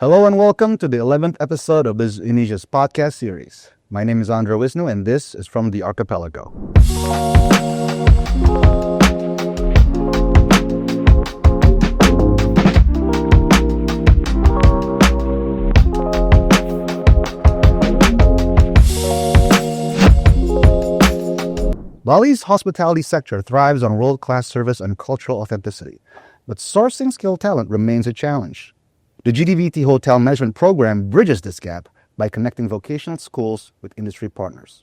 Hello and welcome to the 11th episode of Business Indonesia's podcast series. My name is Andra Wisnu and this is from the Archipelago. Bali's hospitality sector thrives on world-class service and cultural authenticity, but sourcing skilled talent remains a challenge. The GDVET Hotel Management Program bridges this gap by connecting vocational schools with industry partners.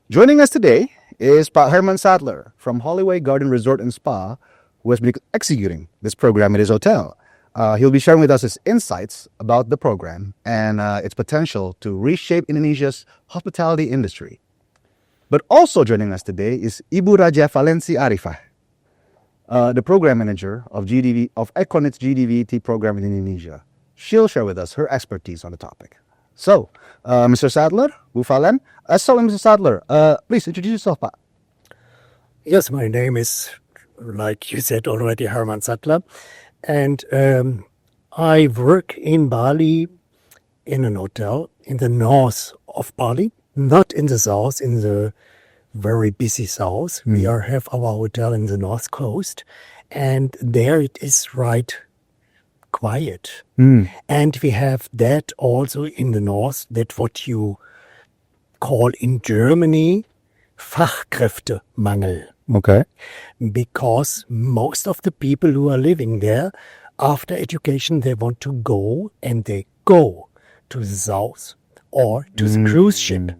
Joining us today is Pak Hermann Sattler from Holiway Garden Resort and Spa, who has been executing this program at his hotel. He'll be sharing with us his insights about the program and its potential to reshape Indonesia's hospitality industry. But also joining us today is Ibu Raja Falency Arifah, the program manager of EKONID's GDVET program in Indonesia. She'll share with us her expertise on the topic. So, Mr. Sattler, Bu Falen. Mr. Sattler, please introduce yourself, Pak. Yes, my name is, like you said already, Hermann Sattler. And I work in Bali in an hotel in the north of Bali, not in the south, in the very busy south. We have our hotel in the north coast, and there it is right quiet. And we have that also in the north, that what you call in Germany Fachkräftemangel. Okay. Because most of the people who are living there, after education, they want to go, and they go to the south or to the cruise ship.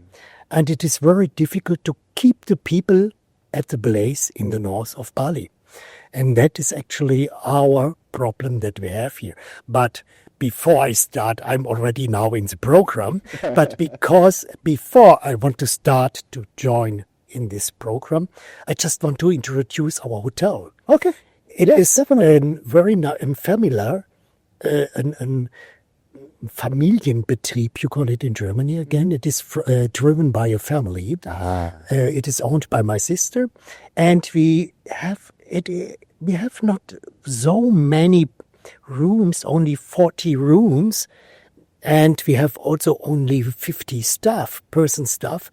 And it is very difficult to keep the people at the place in the north of Bali. And that is actually our problem that we have here. But before I start, I'm already now in the program, but because before I want to start to join in this program, I just want to introduce our hotel. Okay. It is a very familiar, Familienbetrieb, you call it in Germany again. It is driven by a family. It is owned by my sister, and we have not so many rooms, only 40 rooms, and we have also only 50 person staff,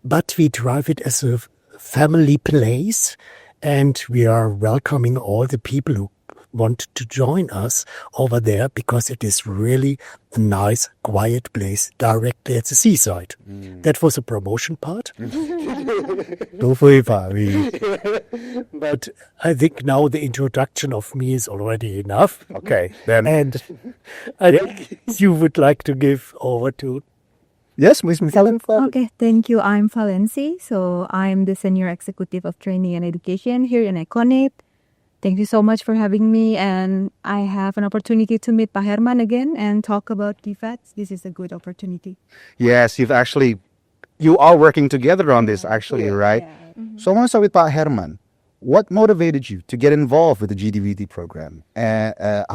but we drive it as a family place, and we are welcoming all the people who want to join us over there, because it is really a nice, quiet place directly at the seaside. That was a promotion part. But I think now the introduction of me is already enough. Okay, then. And I think you would like to give over to... Yes, Ms. Falen. Okay, thank you. I'm Falency. So I'm the Senior Executive of Training and Education here in EKONID. Thank you so much for having me, and I have an opportunity to meet Pak Hermann again and talk about GDVET. This is a good opportunity. Yes, you are working together on this actually, right? Yeah. So I want to start with Pak Hermann. What motivated you to get involved with the GDVET program?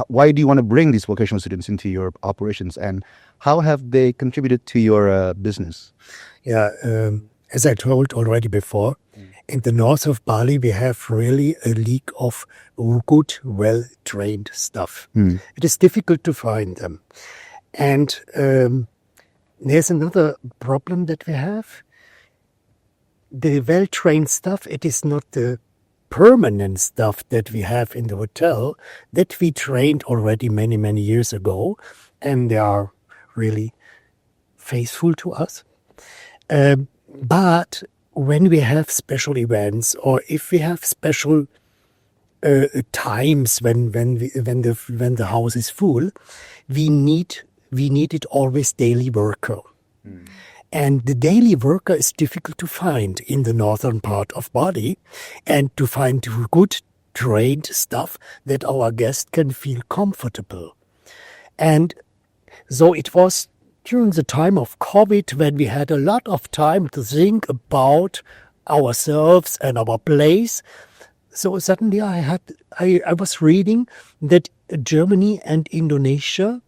Why do you want to bring these vocational students into your operations, and how have they contributed to your business? Yeah, as I told already before, in the north of Bali, we have really a league of good, well-trained staff. It is difficult to find them. And there's another problem that we have. The well-trained staff, it is not the permanent staff that we have in the hotel that we trained already many, many years ago. And they are really faithful to us. But when we have special events, or if we have special times when the house is full, we need it always daily worker. And the daily worker is difficult to find in the northern part of Bali, and to find good trained staff that our guests can feel comfortable. And so it was during the time of COVID, when we had a lot of time to think about ourselves and our place. So suddenly I was reading that Germany and Indonesia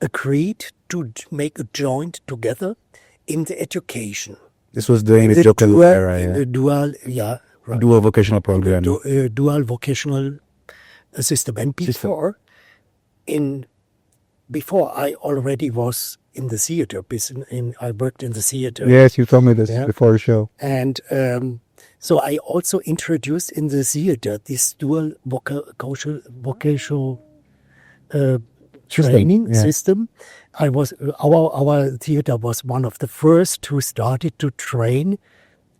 agreed to make a joint together in the education. This was during the dual era, yeah. The dual, yeah. Right. Dual vocational program. Dual vocational system. And before, in before I already was in the theater business. I worked in the theater. Yes, you told me this Yeah. before the show. And so I also introduced in the theater this dual vocational training yeah. system. Our theater was one of the first who started to train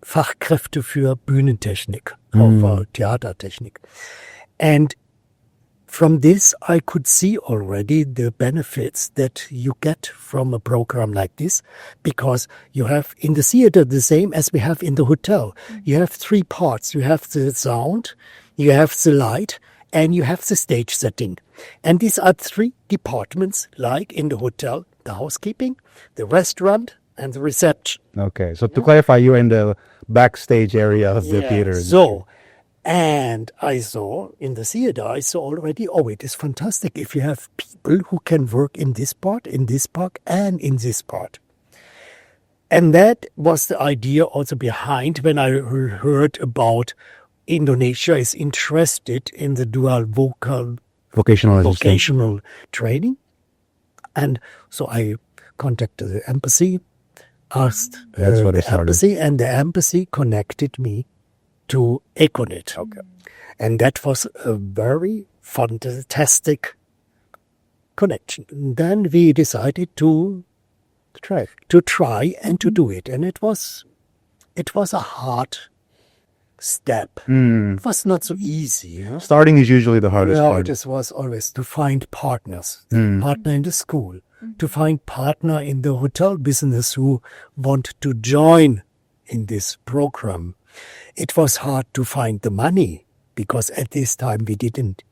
Fachkräfte für Bühnentechnik, for Theatertechnik. And from this, I could see already the benefits that you get from a program like this, because you have in the theater the same as we have in the hotel. You have three parts. You have the sound, you have the light, and you have the stage setting. And these are three departments, like in the hotel, the housekeeping, the restaurant, and the reception. Okay, so to clarify, you're in the backstage area of the theater. So, and I saw in the theater, I saw already, it is fantastic if you have people who can work in this part, and in this part. And that was the idea also behind when I heard about Indonesia is interested in the dual vocational training. And so I contacted the embassy, asked That's what the it started. embassy, and the embassy connected me to EKONID. Okay. And that was a very fantastic connection. And then we decided to try and to do it. And it was a hard step. It was not so easy. Huh? Starting is usually the hardest No, part. it was always to find partners, partner in the school, to find partner in the hotel business who want to join in this program. It was hard to find the money because at this time we didn't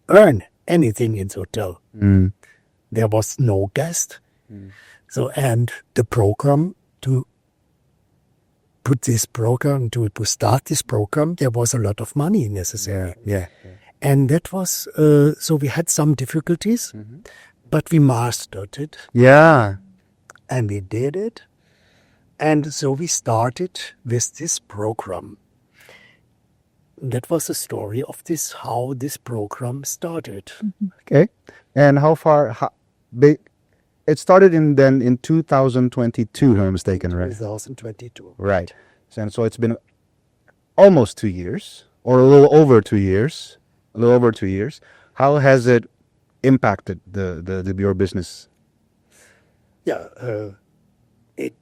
earn anything in the hotel. There was no guest. So, and the program to start this program, there was a lot of money necessary. Yeah. And that was, so we had some difficulties, but we mastered it Yeah. and we did it. And so we started with this program. That was the story of how this program started. Okay. And it started in 2022, if I'm mistaken, right? 2022. Right. And so it's been almost 2 years, or a little over 2 years. How has it impacted your business Yeah,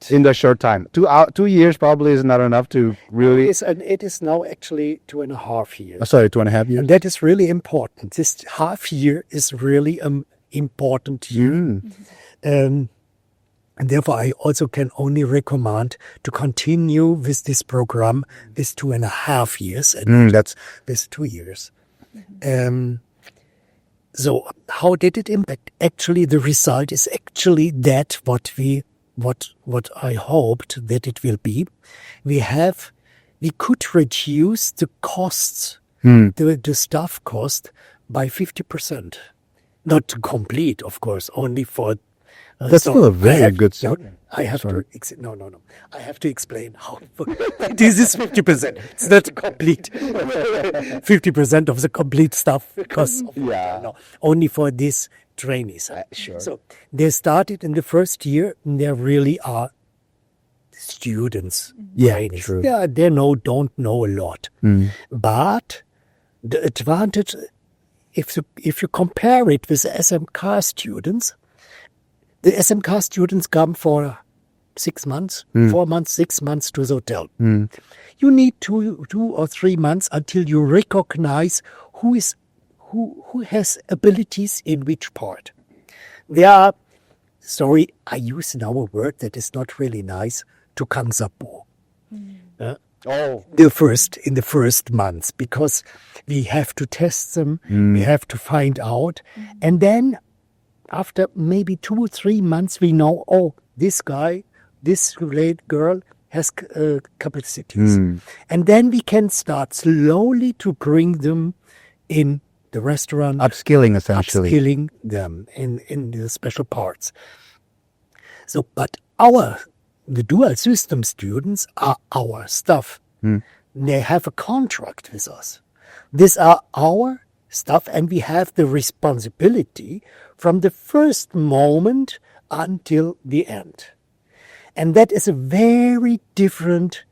in the short time? 2 years probably is not enough to really. it is now actually 2.5 years. Sorry, 2.5 years. And that is really important. This half year is really important year. And therefore, I also can only recommend to continue with this program with 2.5 years and That's with 2 years. So how did it impact? Actually, the result is actually that what I hoped that it will be. We could reduce the costs, the staff cost by 50%. Not complete, of course, only for. That's still a very good start. I have to I have to explain how this is 50%. It's not complete. 50% of the complete stuff costs. No, only for these trainees. Sure. So they started in the first year. And there really are students. Yeah, trainees. true. Yeah, they don't know a lot, but the advantage, if you compare it with SMK students. The SMK students come for 6 months, 4 months, 6 months to the hotel. You need two or 3 months until you recognize who has abilities in which part. They are, sorry, I use now a word that is not really nice, to Kangsapo. In the first months, because we have to test them, we have to find out, and then after maybe 2 or 3 months, we know, this guy, this late girl has capacities. And then we can start slowly to bring them in the restaurant. Upskilling, essentially. Upskilling them in the special parts. So, but the dual system students are our staff. They have a contract with us. These are our stuff, and we have the responsibility from the first moment until the end. And that is a very different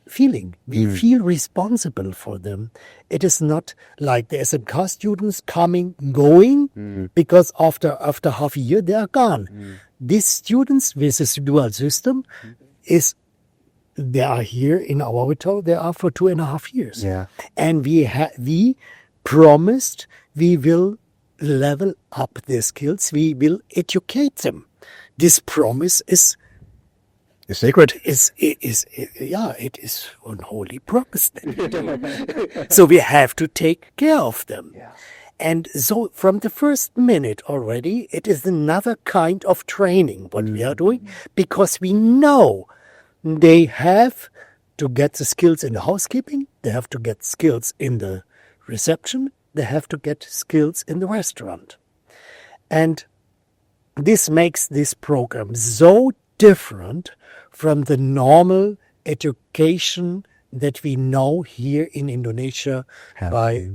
feeling. We feel responsible for them. It is not like the SMK students coming, going, because after half a year they are gone. These students with this dual system they are here in our hotel. They are for 2.5 years. Yeah. And we promised we will level up their skills. We will educate them. This promise is sacred. It is unholy promise. So we have to take care of them. Yeah. And so from the first minute already, it is another kind of training what we are doing, because we know they have to get the skills in the housekeeping, they have to get skills in the reception, they have to get skills in the restaurant. And this makes this program so different from the normal education that we know here in Indonesia by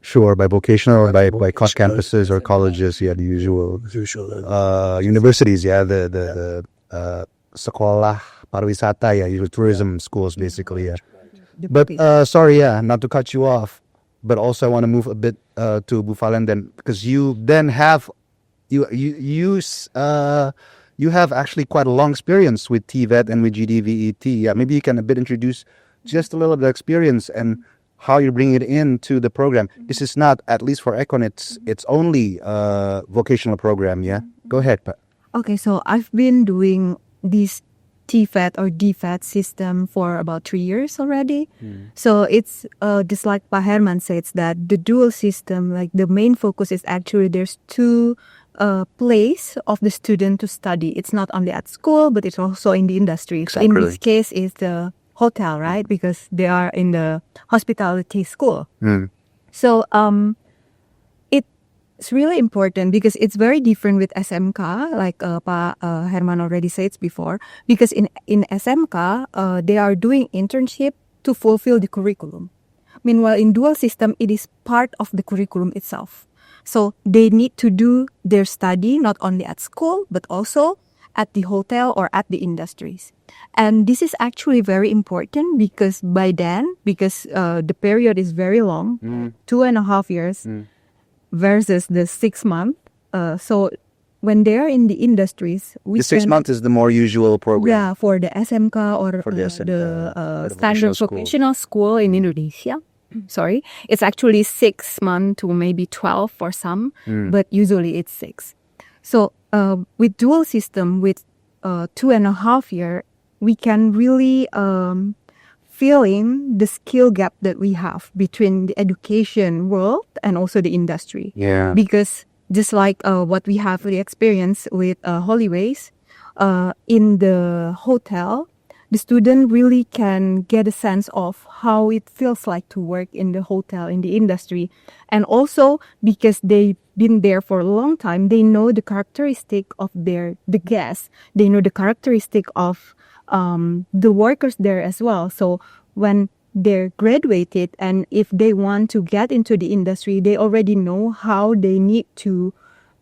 Sure, by vocational or by vocational, campuses or colleges, the usual universities, the sekolah pariwisata, usual tourism schools, basically, But sorry, not to cut you off, but also I want to move a bit to Bu Valen then, because you then have you have actually quite a long experience with TVET and with GDVET. Yeah, maybe you can a bit introduce just a little bit of experience and how you bring it into the program. This is not, at least for EKONID, it's only a vocational program, yeah? Go ahead. Okay, so I've been doing this TVET or DVET system for about 3 years already. So it's just like Pa Hermann says, that the dual system, like the main focus is actually there's two place of the student to study. It's not only at school, but it's also in the industry. Exactly. In this case, it's the hotel, right? Because they are in the hospitality school. So it's really important because it's very different with SMK, like Pa Hermann already said before. Because in SMK, they are doing internship to fulfill the curriculum. Meanwhile, in dual system, it is part of the curriculum itself. So they need to do their study not only at school, but also at the hotel or at the industries. And this is actually very important because by then, the period is very long, 2.5 years versus the 6 months. So when they are in the industries, the 6 months is the more usual program. Yeah, for the SMK or for the SMK, the standard vocational school in Indonesia. Sorry, it's actually 6 months to maybe 12 for some, but usually it's 6. So with dual system, with 2.5 years, we can really feeling the skill gap that we have between the education world and also the industry. Yeah. Because just like what we have the experience with Holiways, in the hotel, the student really can get a sense of how it feels like to work in the hotel, in the industry. And also because they've been there for a long time, they know the characteristic of the guests. They know the characteristic of the workers there as well. So when they're graduated and if they want to get into the industry, they already know how they need to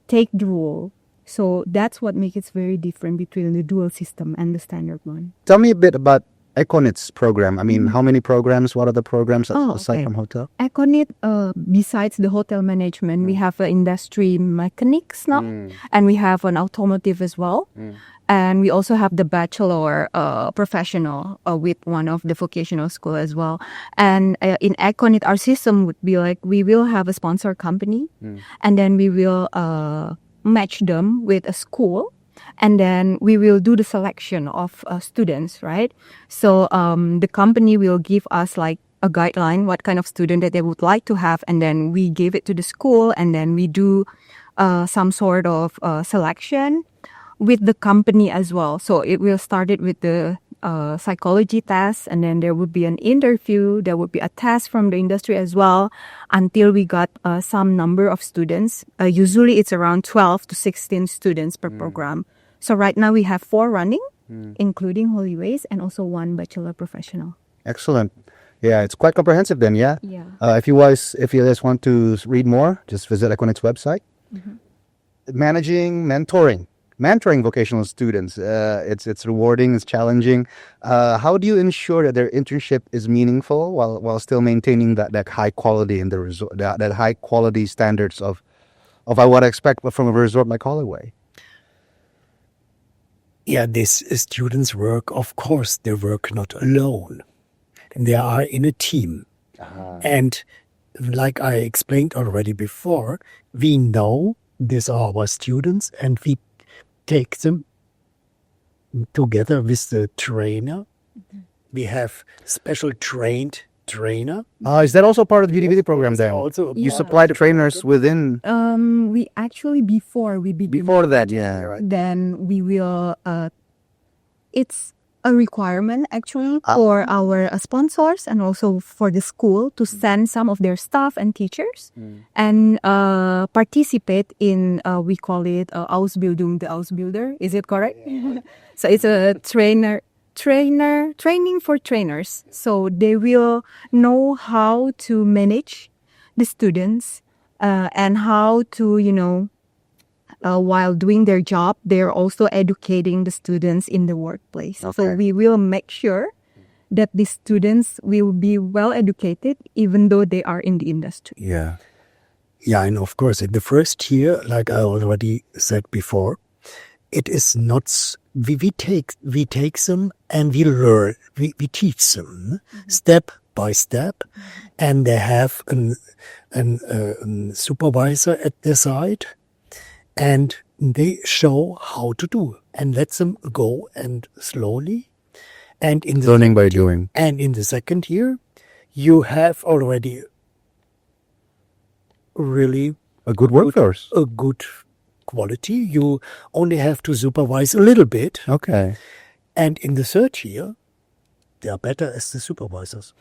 take the role. So that's what makes it very different between the dual system and the standard one. Tell me a bit about EKONID's program. I mean, how many programs? What are the programs aside from hotel? EKONID, besides the hotel management, we have an industry mechanics now, and we have an automotive as well. And we also have the bachelor professional with one of the vocational school as well. And in EKONID, our system would be like, we will have a sponsor company, and then we will match them with a school. And then we will do the selection of students, right? So the company will give us like a guideline, what kind of student that they would like to have. And then we give it to the school and then we do some sort of selection with the company as well. So it will start it with the psychology test, and then there would be an interview. There would be a test from the industry as well until we got some number of students. Usually it's around 12 to 16 students per program. So right now we have 4 running, including Holiways and also 1 bachelor professional. Excellent. Yeah, it's quite comprehensive then, yeah? Yeah. If you guys want to read more, just visit EKONID's website. Mentoring vocational students. It's rewarding, it's challenging. How do you ensure that their internship is meaningful while still maintaining that high quality in the resort, that high quality standards of what I expect from a resort like Holiway? Yeah, these students work, of course, they work not alone. They are in a team. And like I explained already before, we know these are our students and we take them together with the trainer. We have special trained trainer. Is that also part of the GDVET program then? Also, You supply the trainers within... We actually, before we begin, Before that, yeah. Right. then we will, it's a requirement actually for our sponsors and also for the school to send some of their staff and teachers and participate in, we call it Ausbildung der Ausbilder. Is it correct? So it's a training for trainers. So they will know how to manage the students and how to, while doing their job, they're also educating the students in the workplace. Okay. So we will make sure that the students will be well educated even though they are in the industry. Yeah. Yeah, and of course, in the first year, like I already said before, it is not, we take them and we learn, we teach them step by step, and they have a supervisor at their side, and they show how to do and let them go and slowly. And in the Learning by doing. And in the second year, you have already really A good workforce. a good quality. You only have to supervise a little bit. Okay. And in the third year, they are better as the supervisors.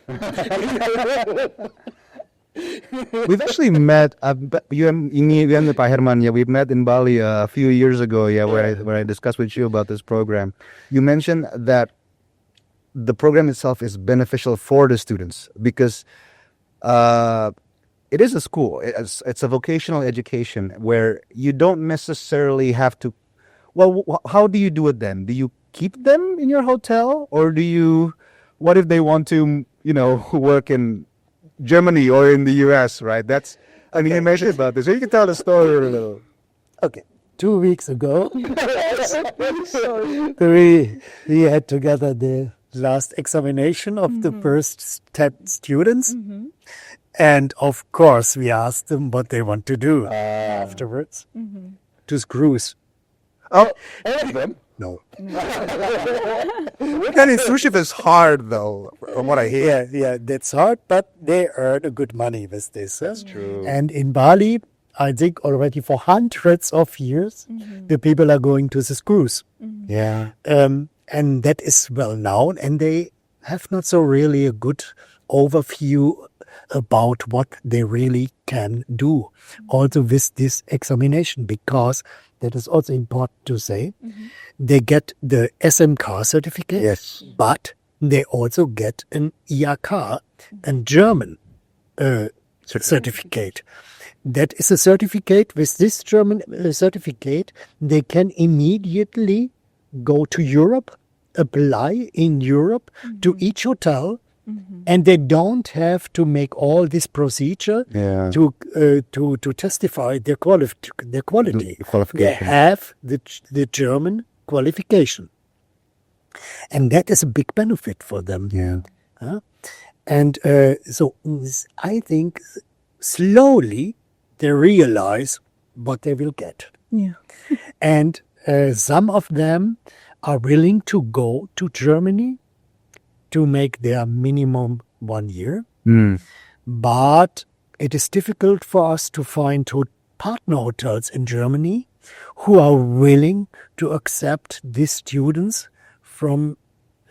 We've actually met. You and Pak Hermann. Yeah, we've met in Bali a few years ago. Yeah, where I discussed with you about this program. You mentioned that the program itself is beneficial for the students because it is a school. It's a vocational education where you don't necessarily have to. Well, how do you do it then? Do you keep them in your hotel, or do you? What if they want to, work in Germany or in the US, right? You mentioned about this. So you can tell the story a little. Okay. 2 weeks ago, we had together the last examination of the first 10 students. And of course, we asked them what they want to do afterwards. To cruise. Oh, all of them? No. That internship is hard, though, from what I hear. Yeah, that's hard, but they earn a good money with this. That's true. And in Bali, I think already for hundreds of years, the people are going to this cruise. Yeah. And that is well known, and they have not so really a good overview about what they really can do also with this examination, because that is also important to say. They get the SMK certificate, Yes. but they also get an IHK, a German certificate. That is a certificate. With this German certificate, they can immediately go to Europe, apply in Europe to each hotel, and they don't have to make all this procedure to testify their quality. They Qualification. have the German qualification, and that is a big benefit for them. Yeah. And so I think slowly they realize what they will get. Yeah. And some of them are willing to go to Germany to make their minimum 1 year. But it is difficult for us to find partner hotels in Germany who are willing to accept these students from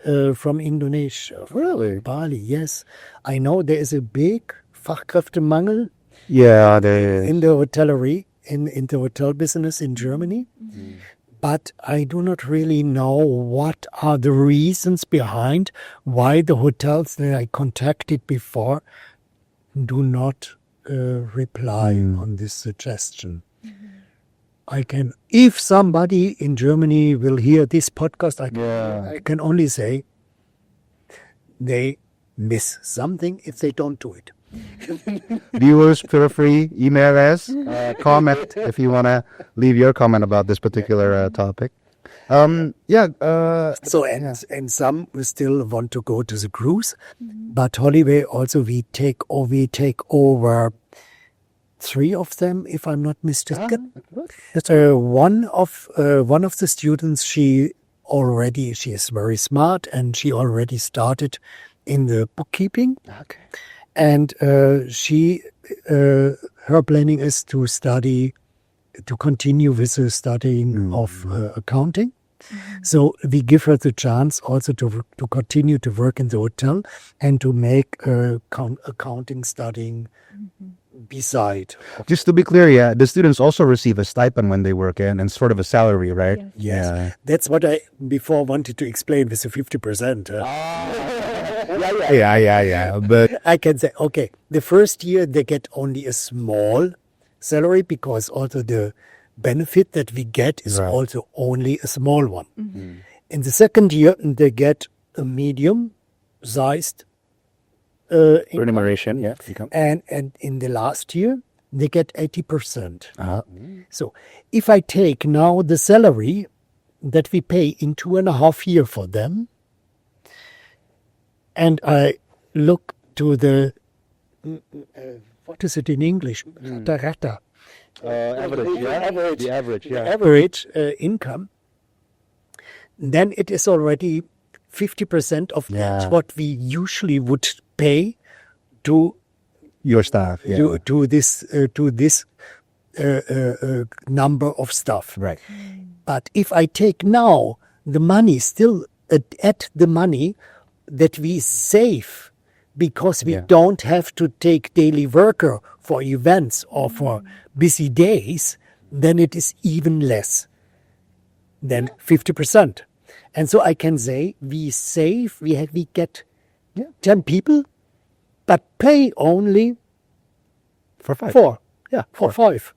Indonesia. Really? Bali, yes. I know there is a big Fachkräftemangel Yeah. in the hotellery, in the hotel business in Germany. but I do not really know what are the reasons behind why the hotels that I contacted before do not reply on this suggestion. I can, if somebody in Germany will hear this podcast, I can only say they miss something if they don't do it. Viewers, feel free, email us, comment if you want to leave your comment about this particular topic. And some will still want to go to the cruise, but Holiway also we take over 3 of them, if I'm not mistaken. One of the students, she is very smart and she already started in the bookkeeping. Okay. And her planning is to continue with the studying of accounting. So we give her the chance also to continue to work in the hotel and to make accounting studying beside. Just to be clear, the students also receive a stipend when they work in and sort of a salary, right? Yes. Yeah. That's what I before wanted to explain with the 50%. Yeah. But I can say, okay, the first year they get only a small salary because also the benefit that we get is also only a small one. In the second year, they get a medium-sized remuneration, and in the last year, they get 80%. So if I take now the salary that we pay in 2.5 years for them, and I look to the, what is it in English? Rata. Average income, then it is already 50% of what we usually would pay to your staff, to this number of staff. Right. But if I take now the money, still add the money that we save because we don't have to take daily worker for events or for busy days, then it is even less than 50%. And so I can say we save, we get 10 people, but pay only for 5. 4. For 5.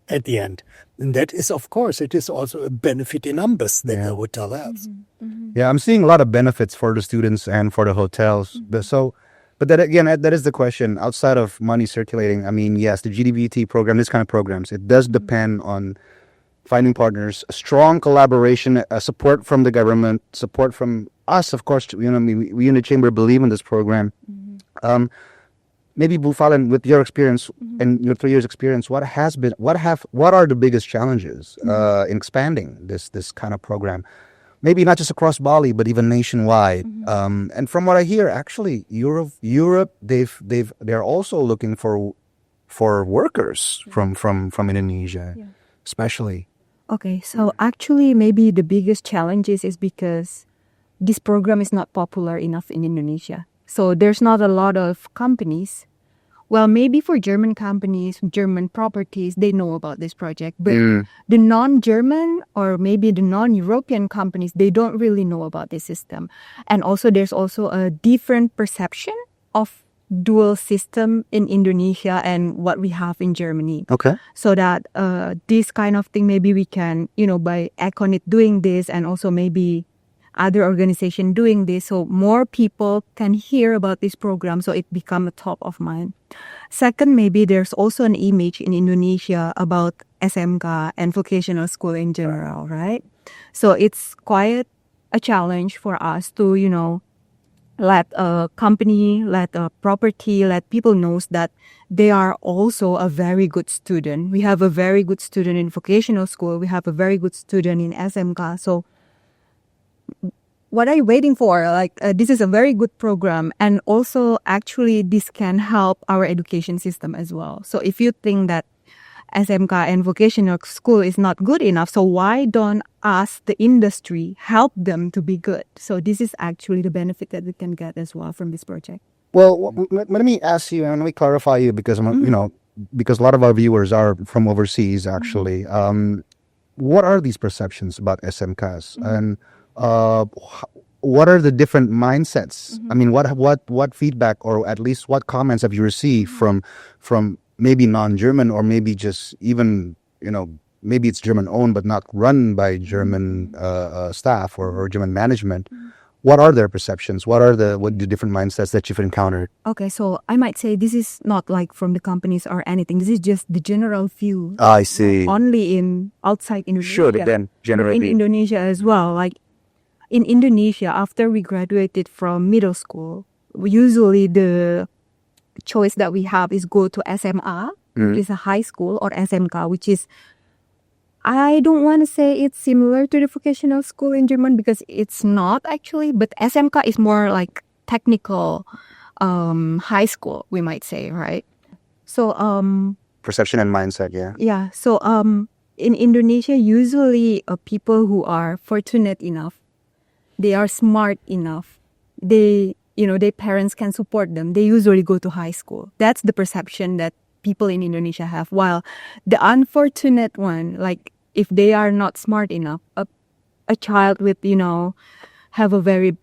At the end. And that is, of course, it is also a benefit in numbers that the hotel has. Yeah, I'm seeing a lot of benefits for the students and for the hotels. But that again, that is the question. Outside of money circulating, I mean, yes, the GDVET program, this kind of programs, it does depend on finding partners, a strong collaboration, support from the government, support from us, of course. We in the chamber believe in this program. Maybe Bu Falen, with your experience and your 3 years experience, what are the biggest challenges in expanding this kind of program? Maybe not just across Bali, but even nationwide. And from what I hear, actually, Europe, they're also looking for workers from Indonesia, especially. Okay, so actually, maybe the biggest challenges is because this program is not popular enough in Indonesia. So there's not a lot of companies. Well, maybe for German companies, German properties, they know about this project. But the non-German or maybe the non-European companies, they don't really know about this system. And also, there's also a different perception of dual system in Indonesia and what we have in Germany. Okay. So that this kind of thing, maybe we can, by EKONID doing this and also maybe other organization doing this, so more people can hear about this program, so it become a top of mind. Second, maybe there's also an image in Indonesia about SMK and vocational school in general, right? So it's quite a challenge for us to, let a company, let a property, let people knows that they are also a very good student. We have a very good student in vocational school. We have a very good student in SMK. So what are you waiting for? This is a very good program. And also, actually, this can help our education system as well. So if you think that SMK and vocational school is not good enough, so why don't us, the industry, help them to be good? So this is actually the benefit that we can get as well from this project. Well, let me ask you, and let me clarify you, because because a lot of our viewers are from overseas, actually. what are these perceptions about SMKs, and what are the different mindsets? I mean, what feedback, or at least what comments have you received from maybe non-German, or maybe just even, maybe it's German owned but not run by German staff or German management? What are their perceptions? What are the different mindsets that you've encountered? Okay, so I might say this is not like from the companies or anything. This is just the general view. I see. Only in outside Indonesia. Sure, then generally. In Indonesia as well. Like in Indonesia, after we graduated from middle school, usually the choice that we have is go to SMA, which is a high school, or SMK, which is, I don't want to say it's similar to the vocational school in German, because it's not actually, but SMK is more like technical high school, we might say, right? So Perception and mindset, yeah. yeah, so in Indonesia, usually people who are fortunate enough, they are smart enough, their parents can support them, they usually go to high school. That's the perception that people in Indonesia have. While the unfortunate one, like if they are not smart enough, a child with, have a very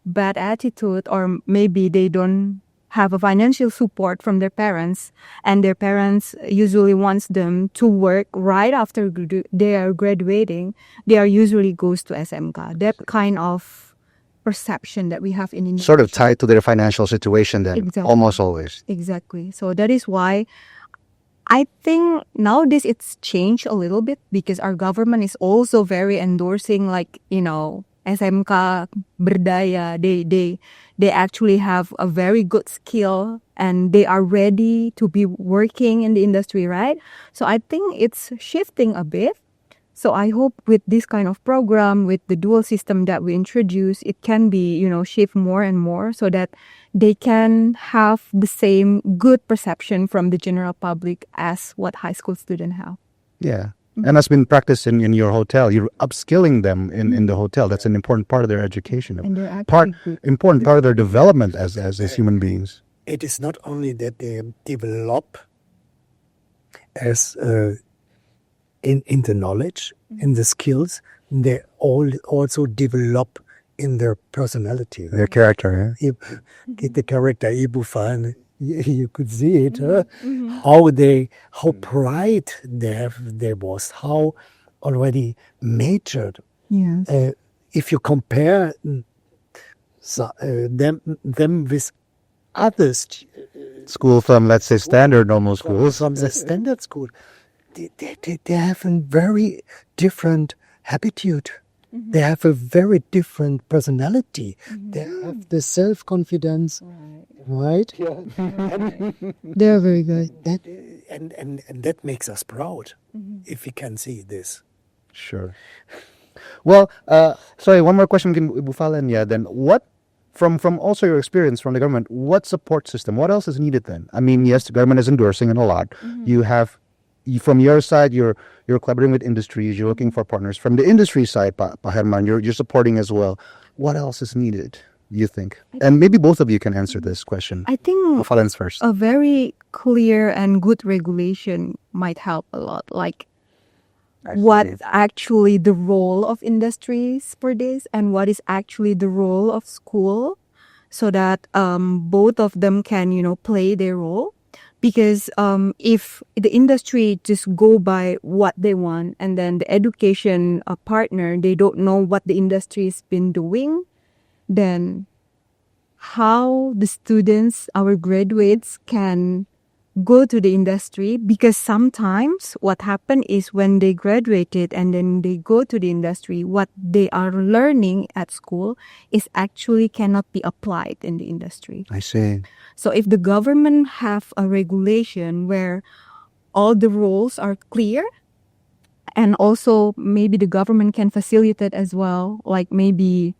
bad attitude, or maybe they don't have a financial support from their parents, and their parents usually wants them to work right after they are graduating, they are usually goes to SMK. That kind of perception that we have in Indonesia. Sort of tied to their financial situation then, Exactly. almost always. Exactly. So that is why I think nowadays it's changed a little bit, because our government is also very endorsing, like, SMK berdaya. They actually have a very good skill and they are ready to be working in the industry, right? So I think it's shifting a bit. So I hope with this kind of program, with the dual system that we introduce, it can be, shift more and more, so that they can have the same good perception from the general public as what high school students have. Yeah. And that's been practiced in your hotel. You're upskilling them in the hotel. That's an important part of their education. And they're actually Important part of their development as human beings. It is not only that they develop as in the knowledge, in the skills, they also develop in their personality. Their character, yeah? The character, Ibu Fan, you could see it, how pride there was, how already matured. Yes. If you compare them with others, School from, let's say, standard normal schools. from the standard school, they have a very different habitude. They have a very different personality. They have the self-confidence, right? They're very good. And that makes us proud if we can see this. Sure. Well, sorry, one more question, Ibu Falen. Yeah, then what, from also your experience from the government, what support system, what else is needed then? I mean, yes, the government is endorsing it a lot. You have, from your side, you're collaborating with industries, you're looking for partners. From the industry side, Pa Hermann, you're supporting as well. What else is needed, you think? And maybe both of you can answer this question. I think Falen's first. a very clear and good regulation might help a lot. Like, what actually the role of industries for this, and what is actually the role of school, so that both of them can, play their role. Because if the industry just go by what they want, and then the education partner, they don't know what the industry's been doing, then how the students, our graduates, can go to the industry. Because sometimes what happened is when they graduated and then they go to the industry, what they are learning at school is actually cannot be applied in the industry. I see. So if the government have a regulation where all the rules are clear, and also maybe the government can facilitate as well, like maybe,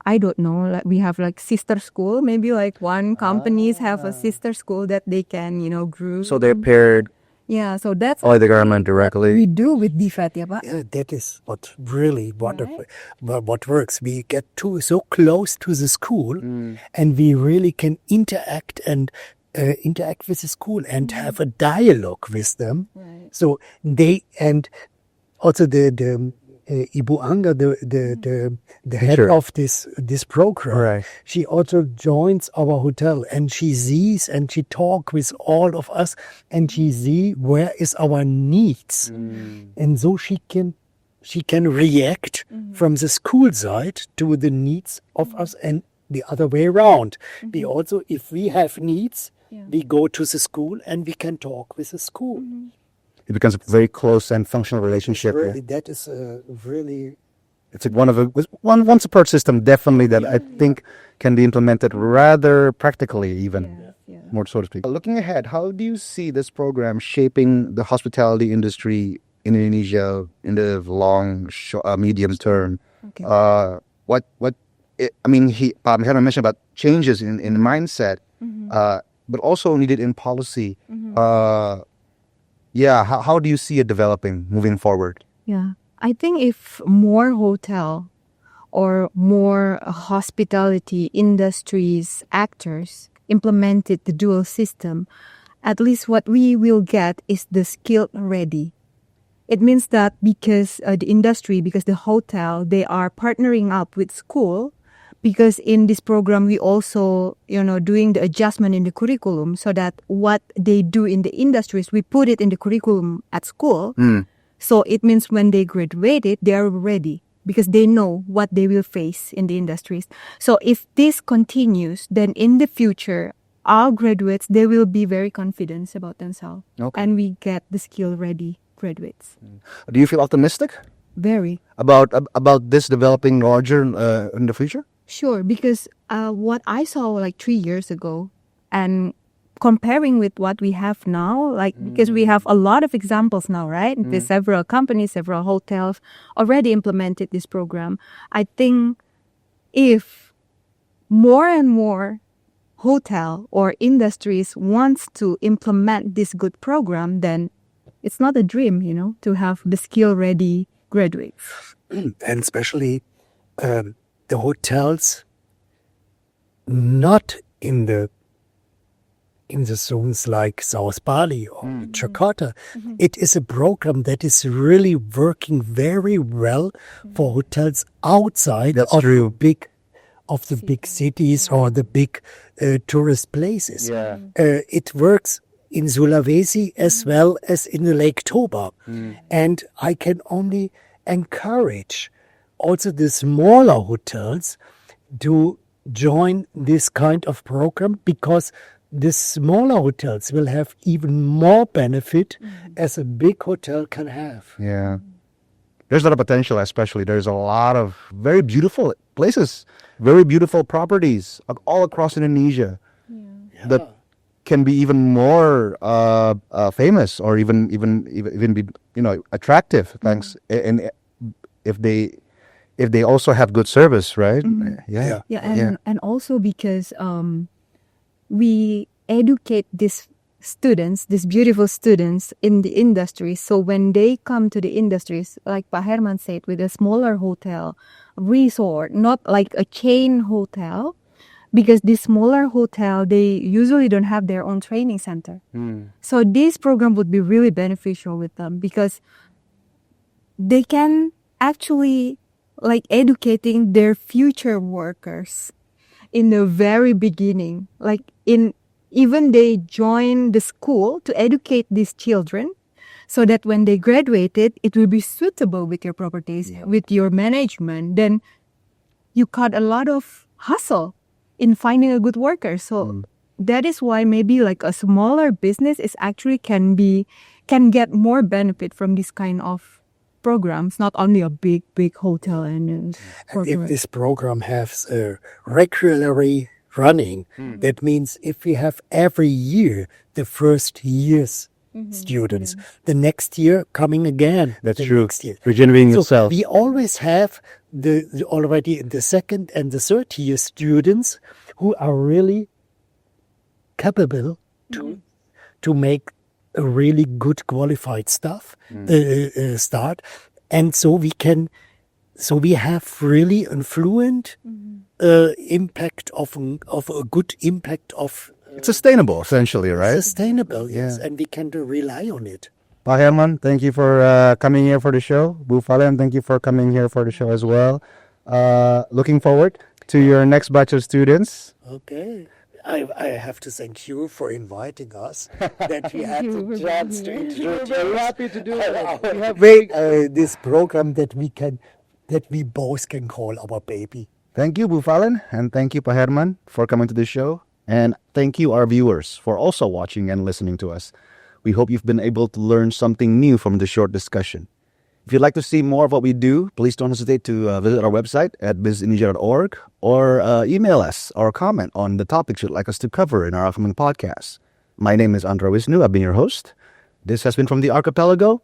I don't know, like we have like sister school, maybe like one companies have a sister school that they can, group. So they're paired Yeah, so that's by the government directly. we do with GDVET, ya Pak. That is what really what works. We get so close to the school, and we really can interact with the school and have a dialogue with them. Right. So they, and also the Ibu Anga, the head Sure. of this program, Right. she also joins our hotel, and she sees and she talks with all of us, and she see where is our needs, and so she can react from the school side to the needs of us, and the other way around. We also, if we have needs, we go to the school and we can talk with the school. It becomes a very close and functional relationship. Really, that is really. It's like one support system definitely that I think can be implemented rather practically even, more so to speak. Looking ahead, how do you see this program shaping the hospitality industry in Indonesia in the medium term? Okay. Hermann mentioned about changes in mindset, but also needed in policy. How do you see it developing moving forward? Yeah, I think if more hotel or more hospitality industries actors implemented the dual system, at least what we will get is the skilled ready. It means that because the hotel, they are partnering up with school, because in this program we also, doing the adjustment in the curriculum so that what they do in the industries, we put it in the curriculum at school. So it means when they graduated, they are ready because they know what they will face in the industries. So if this continues, then in the future, our graduates, they will be very confident about themselves. Okay. And we get the skill-ready graduates. Do you feel optimistic Very. about this developing larger in the future? Sure, because what I saw like 3 years ago and comparing with what we have now, because we have a lot of examples now, right? There's several companies, several hotels already implemented this program. I think if more and more hotel or industries wants to implement this good program, then it's not a dream, to have the skill-ready graduates. And especially the hotels not in the zones like South Bali or Jakarta. It is a program that is really working very well for hotels outside of the big cities or the big tourist places. Yeah. It works in Sulawesi as well as in the Lake Toba. And I can only encourage also the smaller hotels to join this kind of program, because the smaller hotels will have even more benefit as a big hotel can have. Yeah. There's a lot of potential, especially. There's a lot of very beautiful places, very beautiful properties all across Indonesia that can be even more famous or even be attractive. Thanks, and if they also have good service, right? Yeah, and also because we educate these students, these beautiful students in the industry. So when they come to the industries, like Pak Hermann said, with a smaller hotel, resort, not like a chain hotel, because this smaller hotel, they usually don't have their own training center. So this program would be really beneficial with them, because they can actually educating their future workers in the very beginning, even they join the school to educate these children, so that when they graduated, it will be suitable with your properties, with your management. Then you cut a lot of hustle in finding a good worker. So that is why maybe a smaller business is actually can get more benefit from this kind of programs, not only a big hotel and if this program has regularly running, that means if we have every year the first year's students, the next year coming again. That's the true. Next year. Regenerating So itself. we always have already the second and the third year students who are really capable to make a really good qualified staff start, and so we have really influent impact of a good impact of It's sustainable, essentially, right? sustainable, yes, and we can rely on it. Pak Hermann, thank you for coming here for the show. Bu Valen, thank you for coming here for the show as well. Looking forward to your next batch of students. Okay. I have to thank you for inviting us, that we had the chance to introduce happy to do this program that we both can call our baby. Thank you, Bu Valen, and thank you, Pak Hermann, for coming to the show. And thank you, our viewers, for also watching and listening to us. We hope you've been able to learn something new from this short discussion. If you'd like to see more of what we do, please don't hesitate to visit our website at businessindonesia.org or email us or comment on the topics you'd like us to cover in our upcoming podcast. My name is Andra Wisnu. I've been your host. This has been from the Archipelago.